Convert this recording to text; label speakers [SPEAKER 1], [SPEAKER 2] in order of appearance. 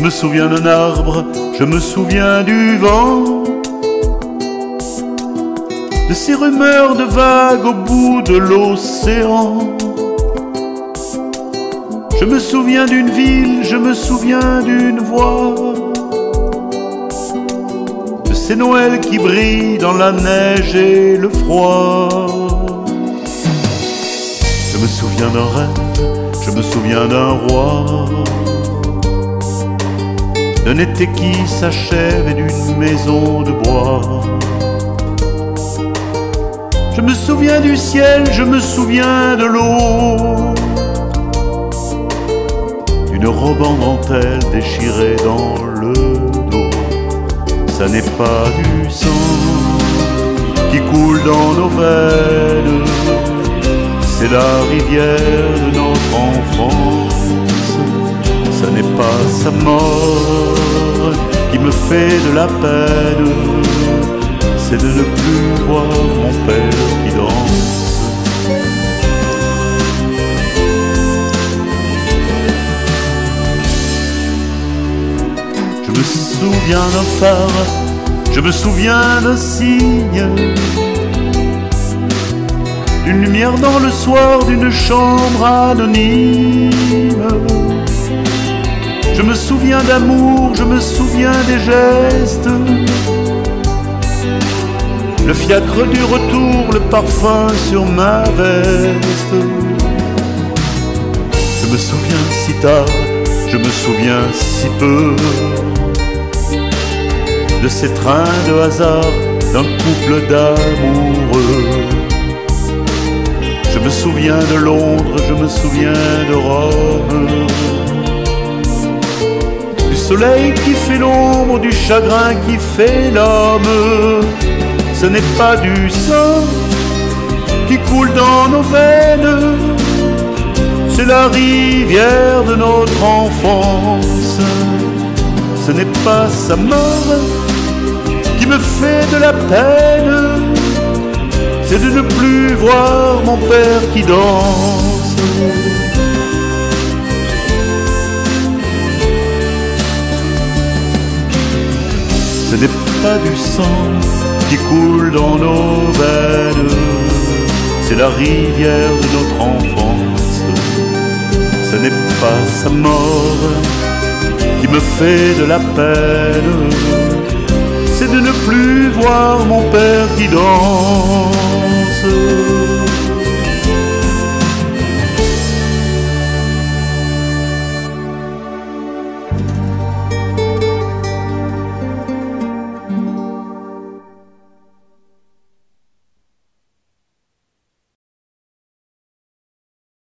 [SPEAKER 1] me souviens d'un arbre, je me souviens du vent, de ces rumeurs de vagues au bout de l'océan. Je me souviens d'une ville, je me souviens d'une voix, de ces Noëls qui brillent dans la neige et le froid. Je me souviens d'un rêve, je me souviens d'un roi, d'un été qui s'achève et d'une maison de bois. Je me souviens du ciel, je me souviens de l'eau, d'une robe en dentelle déchirée dans le dos. Ça n'est pas du sang qui coule dans nos veines, c'est la rivière de notre enfance. Ça n'est pas sa mort qui me fait de la peine, c'est de ne plus voir mon père qui danse. Je me souviens d'un phare, je me souviens d'un cygne, d'une lumière dans le soir d'une chambre anonyme. Je me souviens d'amour, je me souviens des gestes, le fiacre du retour, le parfum sur ma veste. Je me souviens si tard, je me souviens si peu, de ces trains de hasard d'un couple d'amoureux. Je me souviens de Londres, je me souviens de Rome, du soleil qui fait l'ombre, du chagrin qui fait l'homme. Ce n'est pas du sang qui coule dans nos veines, c'est la rivière de notre enfance. Ce n'est pas sa mort qui me fait de la peine, c'est de ne plus voir mon père qui danse. Ce n'est pas du sang qui coule dans nos veines, c'est la rivière de notre enfance. Ce n'est pas sa mort qui me fait de la peine, c'est de ne plus voir mon père